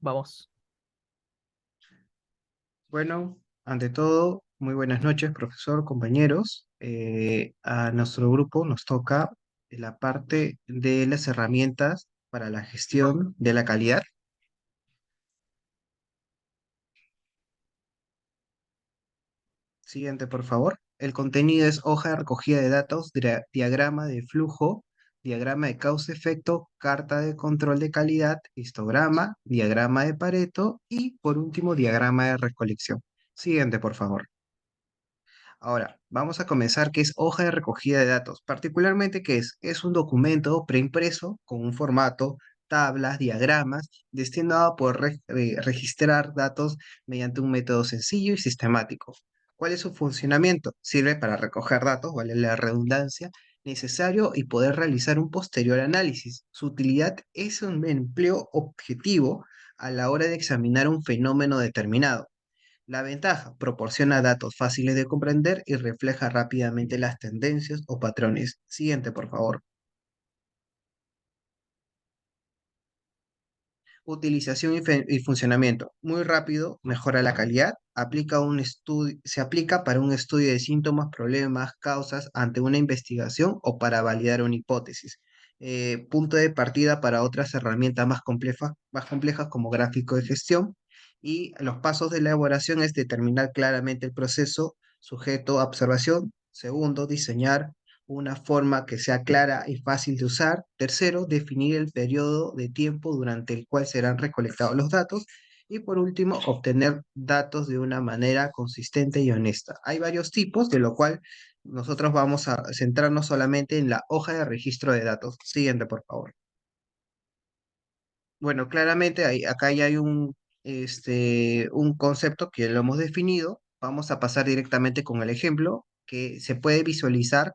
Vamos. Bueno, ante todo, muy buenas noches, profesor, compañeros. A nuestro grupo nos toca la parte de las herramientas para la gestión de la calidad. Siguiente, por favor. El contenido es hoja de recogida de datos, diagrama de flujo, diagrama de causa-efecto, carta de control de calidad, histograma, diagrama de Pareto y, por último, diagrama de recolección. Siguiente, por favor. Ahora, vamos a comenzar qué es hoja de recogida de datos. Particularmente, ¿qué es? Es un documento preimpreso con un formato, tablas, diagramas, destinado a poder registrar datos mediante un método sencillo y sistemático. ¿Cuál es su funcionamiento? Sirve para recoger datos, vale la redundancia, necesario y poder realizar un posterior análisis. Su utilidad es un empleo objetivo a la hora de examinar un fenómeno determinado. La ventaja, proporciona datos fáciles de comprender y refleja rápidamente las tendencias o patrones. Siguiente, por favor. Utilización y funcionamiento. Muy rápido, mejora la calidad. Se aplica para un estudio de síntomas, problemas, causas ante una investigación o para validar una hipótesis. Punto de partida para otras herramientas más complejas como gráfico de gestión. Y los pasos de elaboración es determinar claramente el proceso sujeto a observación. Segundo, diseñar una forma que sea clara y fácil de usar. Tercero, definir el periodo de tiempo durante el cual serán recolectados los datos. Y por último, obtener datos de una manera consistente y honesta. Hay varios tipos, de lo cual nosotros vamos a centrarnos solamente en la hoja de registro de datos. Siguiente, por favor. Bueno, claramente acá ya hay un concepto que lo hemos definido. Vamos a pasar directamente con el ejemplo que se puede visualizar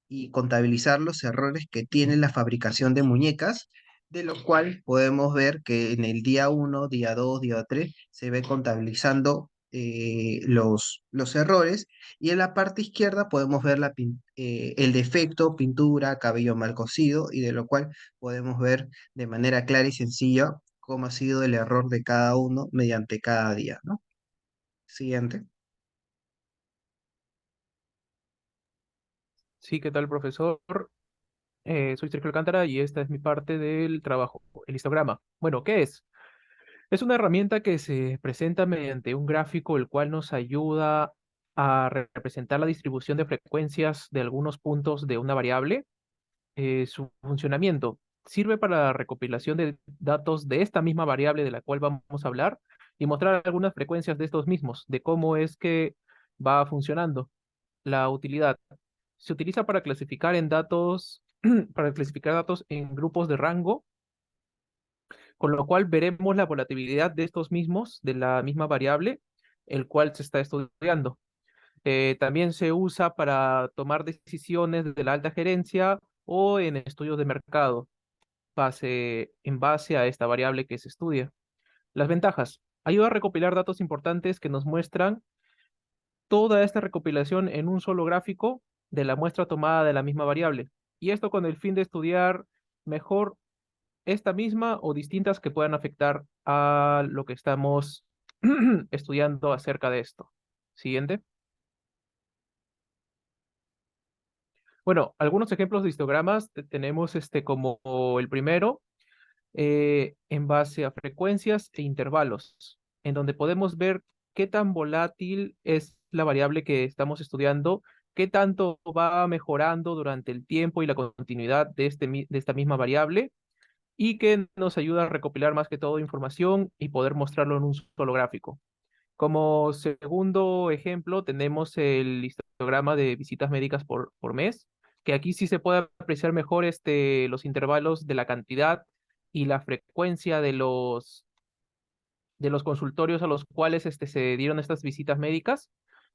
y contabilizar los errores que tiene la fabricación de muñecas, de lo cual podemos ver que en el día uno, día 2, día 3 se ve contabilizando los errores y en la parte izquierda podemos ver el defecto, pintura, cabello mal cosido y de lo cual podemos ver de manera clara y sencilla cómo ha sido el error de cada uno mediante cada día, ¿no? Siguiente. Sí, ¿qué tal, profesor? Soy Sergio Alcántara y esta es mi parte del trabajo, el histograma. Bueno, ¿qué es? Es una herramienta que se presenta mediante un gráfico, el cual nos ayuda a representar la distribución de frecuencias de algunos puntos de una variable. Su funcionamiento sirve para la recopilación de datos de esta misma variable de la cual vamos a hablar y mostrar algunas frecuencias de estos mismos, de cómo es que va funcionando. La utilidad se utiliza para clasificar en datos, para clasificar datos en grupos de rango, con lo cual veremos la volatilidad de estos mismos, de la misma variable, el cual se está estudiando. También se usa para tomar decisiones de la alta gerencia o en estudios de mercado, en base a esta variable que se estudia. Las ventajas. Ayuda a recopilar datos importantes que nos muestran toda esta recopilación en un solo gráfico de la muestra tomada de la misma variable. Y esto con el fin de estudiar mejor esta misma o distintas que puedan afectar a lo que estamos estudiando acerca de esto. Siguiente. Bueno, algunos ejemplos de histogramas tenemos como el primero, en base a frecuencias e intervalos, en donde podemos ver qué tan volátil es la variable que estamos estudiando, qué tanto va mejorando durante el tiempo y la continuidad de esta misma variable, y que nos ayuda a recopilar más que todo información y poder mostrarlo en un solo gráfico. Como segundo ejemplo, tenemos el histograma de visitas médicas por mes, que aquí sí se puede apreciar mejor los intervalos de la cantidad y la frecuencia de los consultorios a los cuales se dieron estas visitas médicas.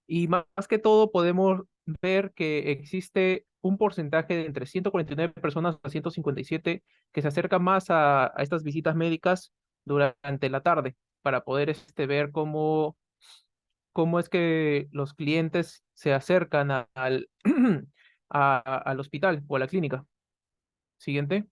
Y más que todo podemos ver que existe un porcentaje de entre 149 personas a 157 que se acercan más a estas visitas médicas durante la tarde para poder ver cómo es que los clientes se acercan al hospital o a la clínica. Siguiente.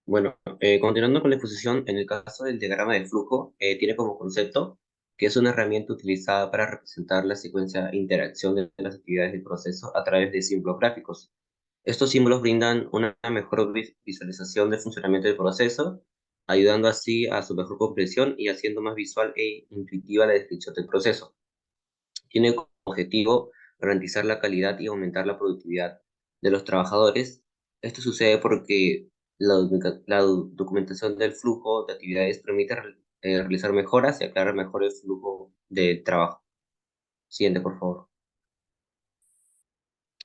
Bueno, continuando con la exposición, en el caso del diagrama de flujo, tiene como concepto que es una herramienta utilizada para representar la secuencia de interacción de las actividades del proceso a través de símbolos gráficos. Estos símbolos brindan una mejor visualización del funcionamiento del proceso, ayudando así a su mejor comprensión y haciendo más visual e intuitiva la descripción del proceso. Tiene como objetivo garantizar la calidad y aumentar la productividad de los trabajadores. Esto sucede porque la documentación del flujo de actividades permite realizar mejoras y aclarar mejor el flujo de trabajo. Siguiente, por favor.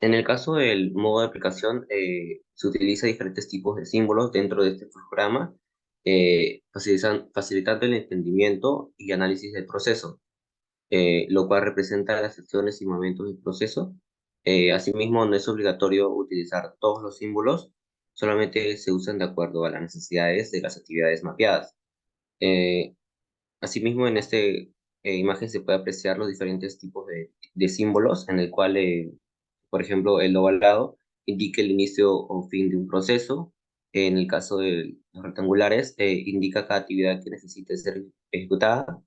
En el caso del modo de aplicación, se utiliza diferentes tipos de símbolos dentro de este programa, facilitando el entendimiento y análisis del proceso, lo cual representa las acciones y momentos del proceso. Asimismo, no es obligatorio utilizar todos los símbolos, solamente se usan de acuerdo a las necesidades de las actividades mapeadas. Eh, Asimismo, en esta imagen se puede apreciar los diferentes tipos de símbolos, en el cual, por ejemplo, el ovalado indica el inicio o fin de un proceso. En el caso de los rectangulares, indica cada actividad que necesite ser ejecutada.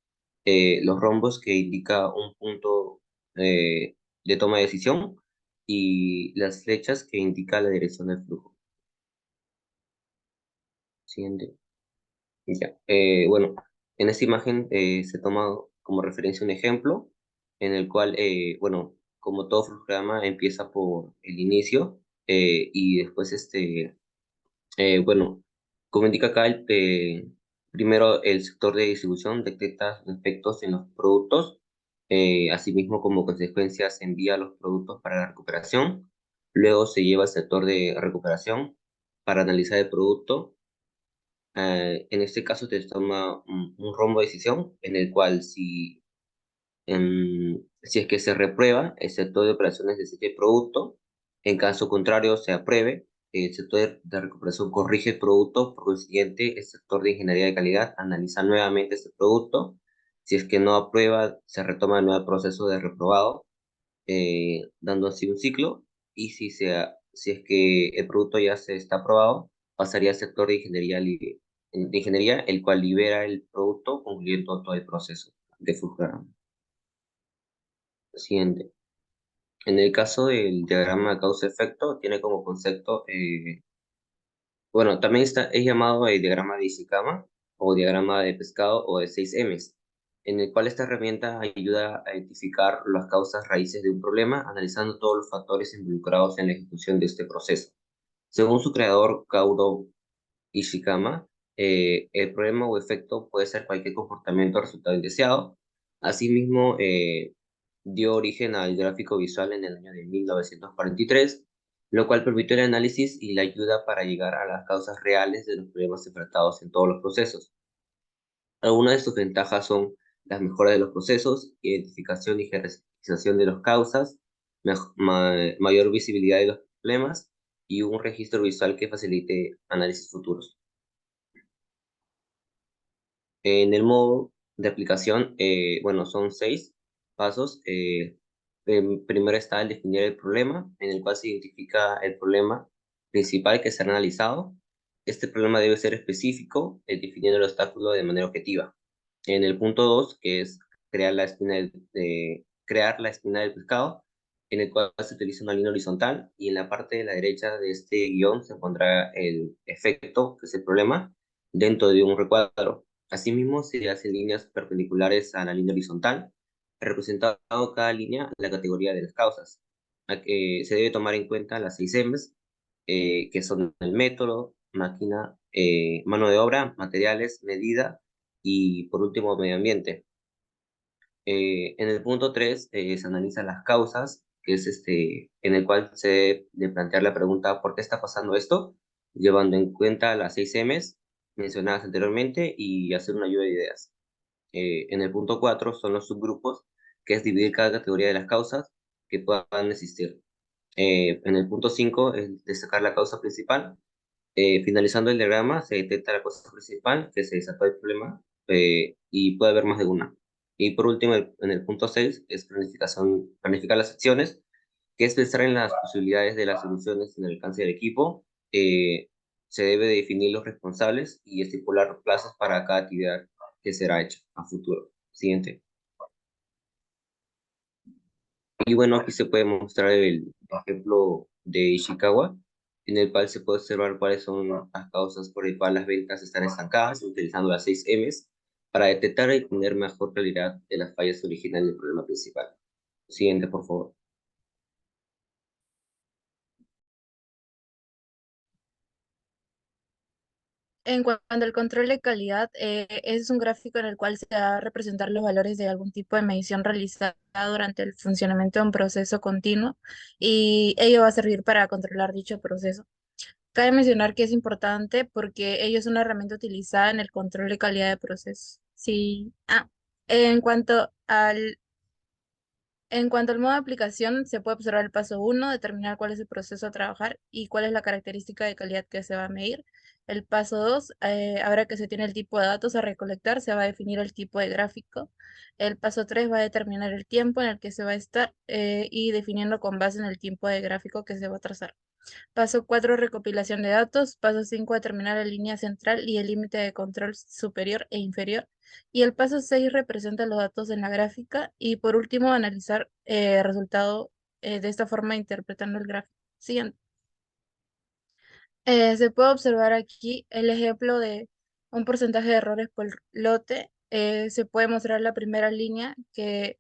Los rombos que indica un punto de toma de decisión y las flechas que indica la dirección del flujo. Siguiente. Ya, bueno, en esta imagen se toma como referencia un ejemplo en el cual, bueno, como todo programa empieza por el inicio y después, bueno, como indica acá, primero el sector de distribución detecta defectos en los productos, asimismo como consecuencia se envía los productos para la recuperación, luego se lleva al sector de recuperación para analizar el producto. En este caso te toma un rombo de decisión en el cual si es que se reprueba, el sector de operaciones desecha el producto, en caso contrario se apruebe, el sector de recuperación corrige el producto, por consiguiente el sector de ingeniería de calidad analiza nuevamente ese producto, si es que no aprueba, se retoma el nuevo proceso de reprobado, dando así un ciclo, y si es que el producto ya se está aprobado, pasaría al sector de ingeniería, el cual libera el producto, concluyendo todo el proceso de Fulcrum. Siguiente. En el caso del diagrama de causa-efecto, tiene como concepto, bueno, también es llamado el diagrama de Ishikawa, o diagrama de pescado, o de 6 Ms, en el cual esta herramienta ayuda a identificar las causas raíces de un problema, analizando todos los factores involucrados en la ejecución de este proceso. Según su creador, Kaoru Ishikawa, el problema o efecto puede ser cualquier comportamiento o resultado indeseado. Asimismo, dio origen al gráfico visual en el año de 1943, lo cual permitió el análisis y la ayuda para llegar a las causas reales de los problemas enfrentados en todos los procesos. Algunas de sus ventajas son las mejoras de los procesos, identificación y jerarquización de las causas, mayor visibilidad de los problemas y un registro visual que facilite análisis futuros. En el modo de aplicación, bueno, son 6 pasos. Primero está el definir el problema, en el cual se identifica el problema principal que será analizado. Este problema debe ser específico, definiendo el obstáculo de manera objetiva. En el punto 2, que es crear la espina del pescado, en el cual se utiliza una línea horizontal, y en la parte de la derecha de este guión se pondrá el efecto, que es el problema, dentro de un recuadro. Asimismo, se hacen líneas perpendiculares a la línea horizontal, representado cada línea en la categoría de las causas. Se debe tomar en cuenta las 6 M's, que son el método, máquina, mano de obra, materiales, medida y por último medio ambiente. En el punto 3 se analizan las causas, que es en el cual se debe de plantear la pregunta ¿por qué está pasando esto? Llevando en cuenta las 6 M's mencionadas anteriormente y hacer una lluvia de ideas. En el punto 4 son los subgrupos, que es dividir cada categoría de las causas que puedan existir. En el punto 5 es destacar la causa principal. Finalizando el diagrama, se detecta la causa principal, que se desató el problema, y puede haber más de una. Y por último, en el punto 6 es planificar las acciones, que es pensar en las posibilidades de las soluciones en el alcance del equipo. Se debe definir los responsables y estipular plazos para cada actividad que será hecha a futuro. Siguiente. Y bueno, aquí se puede mostrar el ejemplo de Ishikawa, en el cual se puede observar cuáles son las causas por las cuales las ventas están estancadas, utilizando las 6 M's para detectar y tener mejor calidad de las fallas originales del problema principal. Siguiente, por favor. En cuanto al control de calidad, es un gráfico en el cual se va a representar los valores de algún tipo de medición realizada durante el funcionamiento de un proceso continuo y ello va a servir para controlar dicho proceso. Cabe mencionar que es importante porque ello es una herramienta utilizada en el control de calidad de procesos. Sí. En cuanto al en cuanto al modo de aplicación, se puede observar el paso uno, determinar cuál es el proceso a trabajar y cuál es la característica de calidad que se va a medir. El paso 2, ahora que se tiene el tipo de datos a recolectar, se va a definir el tipo de gráfico. El paso 3 va a determinar el tiempo en el que se va a estar y definiendo con base en el tiempo de gráfico que se va a trazar. Paso 4, recopilación de datos. Paso 5, determinar la línea central y el límite de control superior e inferior. Y el paso 6 representa los datos en la gráfica. Y por último, analizar el resultado de esta forma interpretando el gráfico. Siguiente. Se puede observar aquí el ejemplo de un porcentaje de errores por lote. Se puede mostrar la primera línea que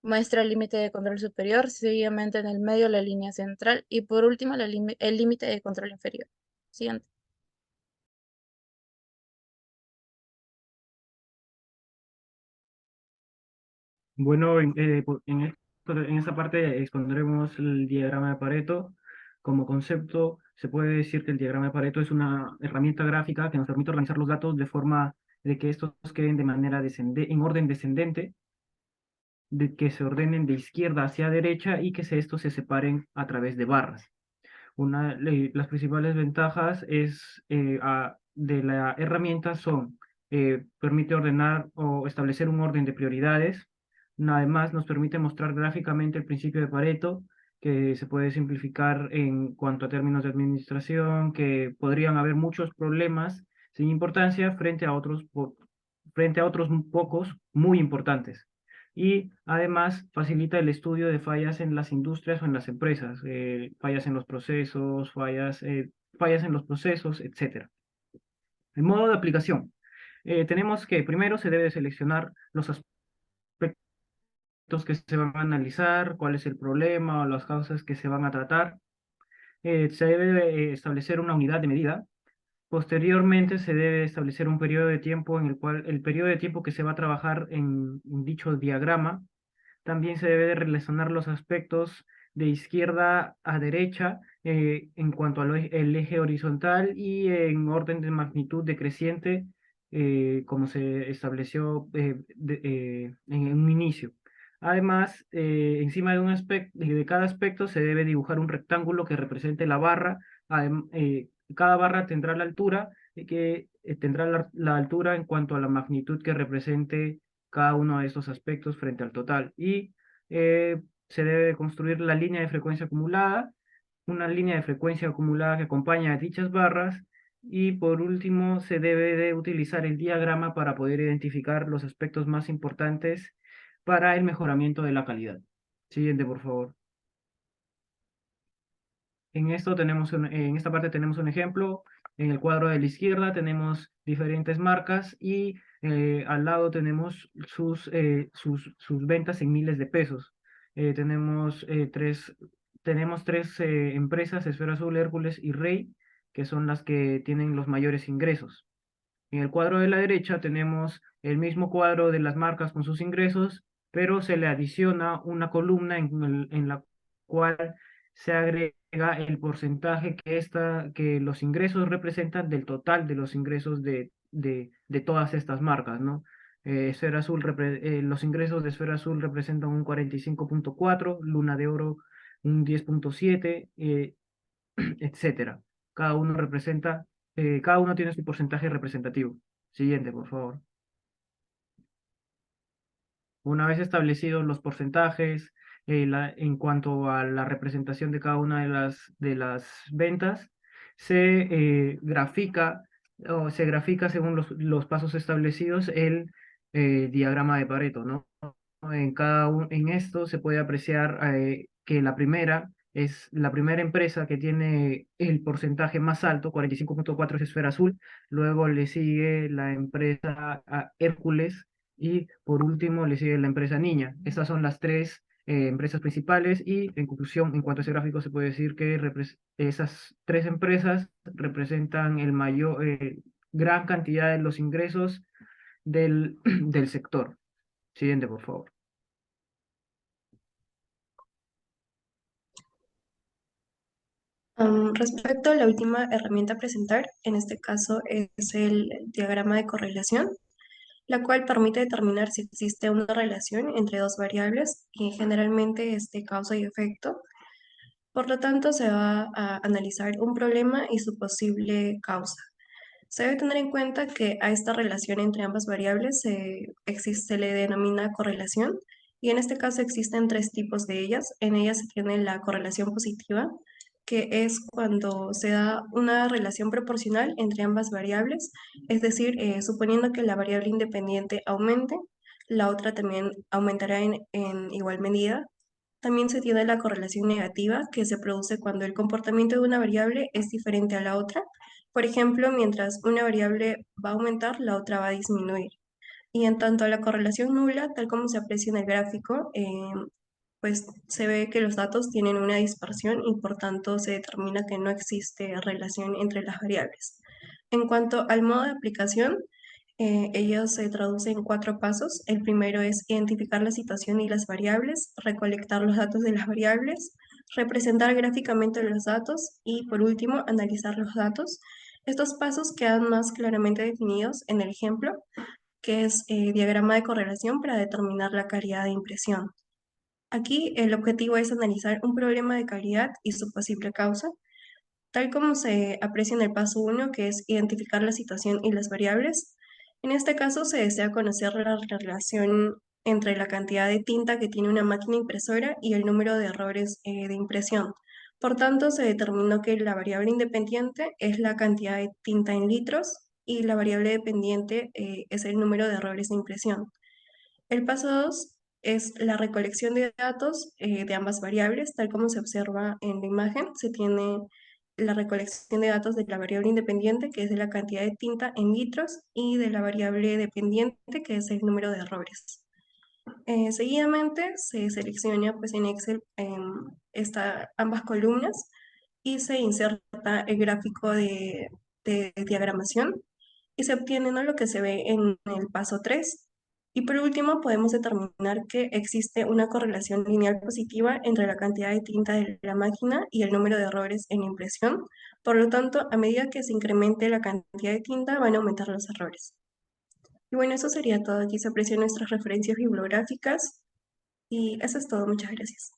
muestra el límite de control superior, seguidamente en el medio la línea central y por último el límite de control inferior. Siguiente. Bueno, en esta parte expondremos el diagrama de Pareto. Como concepto, se puede decir que el diagrama de Pareto es una herramienta gráfica que nos permite organizar los datos de forma de que estos queden de manera en orden descendente, de que se ordenen de izquierda hacia derecha y que estos se separen a través de barras. Las principales ventajas de la herramienta son, permite ordenar o establecer un orden de prioridades. Además, nos permite mostrar gráficamente el principio de Pareto, que se puede simplificar en cuanto a términos de administración, que podrían haber muchos problemas sin importancia frente a otros pocos muy importantes. Y además facilita el estudio de fallas en las industrias o en las empresas, fallas en los procesos, fallas en los procesos, etc. El modo de aplicación. Tenemos que primero se debe seleccionar los aspectos que se van a analizar, cuál es el problema o las causas que se van a tratar. Se debe establecer una unidad de medida. Posteriormente se debe establecer un periodo de tiempo en el cual el periodo de tiempo que se va a trabajar en dicho diagrama. También se debe de relacionar los aspectos de izquierda a derecha en cuanto al eje horizontal y en orden de magnitud decreciente, como se estableció en un inicio. Además, encima de cada aspecto se debe dibujar un rectángulo que represente la barra. Cada barra tendrá la altura, tendrá la altura en cuanto a la magnitud que represente cada uno de estos aspectos frente al total. Y se debe de construir la línea de frecuencia acumulada, una línea de frecuencia acumulada que acompaña a dichas barras. Y por último, se debe de utilizar el diagrama para poder identificar los aspectos más importantes para el mejoramiento de la calidad. Siguiente, por favor. En esta parte tenemos un ejemplo. En el cuadro de la izquierda tenemos diferentes marcas y al lado tenemos sus ventas en miles de pesos. Tenemos tres empresas, Esfera Azul, Hércules y Rey, que son las que tienen los mayores ingresos. En el cuadro de la derecha tenemos el mismo cuadro de las marcas con sus ingresos, pero se le adiciona una columna en la cual se agrega el porcentaje que los ingresos representan del total de los ingresos de todas estas marcas, ¿no? Los ingresos de Esfera Azul representan un 45,4, Luna de Oro un 10,7, etcétera. Cada uno tiene su porcentaje representativo. Siguiente, por favor. Una vez establecidos los porcentajes en cuanto a la representación de cada una de las ventas, grafica o se grafica según los pasos establecidos el diagrama de Pareto, ¿no? En esto se puede apreciar que la primera empresa que tiene el porcentaje más alto, 45,4 es Esfera Azul, luego le sigue la empresa Hércules y por último le sigue la empresa Niña. Estas son las tres empresas principales y en conclusión, en cuanto a ese gráfico se puede decir que esas tres empresas representan gran cantidad de los ingresos del sector. Siguiente, por favor. Respecto a la última herramienta a presentar, en este caso es el diagrama de correlación, la cual permite determinar si existe una relación entre dos variables y generalmente es de causa y efecto. Por lo tanto, se va a analizar un problema y su posible causa. Se debe tener en cuenta que a esta relación entre ambas variables se le denomina correlación y en este caso existen tres tipos de ellas. En ellas se tiene la correlación positiva, que es cuando se da una relación proporcional entre ambas variables, es decir, suponiendo que la variable independiente aumente, la otra también aumentará en igual medida. También se tiene la correlación negativa, que se produce cuando el comportamiento de una variable es diferente a la otra. Por ejemplo, mientras una variable va a aumentar, la otra va a disminuir. Y en tanto a la correlación nula, tal como se aprecia en el gráfico, pues se ve que los datos tienen una dispersión y por tanto se determina que no existe relación entre las variables. En cuanto al modo de aplicación, ellos se traducen en cuatro pasos. El primero es identificar la situación y las variables, recolectar los datos de las variables, representar gráficamente los datos y por último analizar los datos. Estos pasos quedan más claramente definidos en el ejemplo, que es diagrama de correlación para determinar la calidad de impresión. Aquí el objetivo es analizar un problema de calidad y su posible causa, tal como se aprecia en el paso 1, que es identificar la situación y las variables. En este caso se desea conocer la relación entre la cantidad de tinta que tiene una máquina impresora y el número de errores de impresión. Por tanto, se determinó que la variable independiente es la cantidad de tinta en litros y la variable dependiente es el número de errores de impresión. El paso 2 es la recolección de datos de ambas variables, tal como se observa en la imagen. Se tiene la recolección de datos de la variable independiente, que es de la cantidad de tinta en litros, y de la variable dependiente, que es el número de errores. Seguidamente se selecciona pues, en Excel ambas columnas y se inserta el gráfico de diagramación y se obtiene, ¿no?, lo que se ve en el paso 3. Y por último, podemos determinar que existe una correlación lineal positiva entre la cantidad de tinta de la máquina y el número de errores en la impresión. Por lo tanto, a medida que se incremente la cantidad de tinta, van a aumentar los errores. Y bueno, eso sería todo. Aquí se aprecian nuestras referencias bibliográficas y eso es todo. Muchas gracias.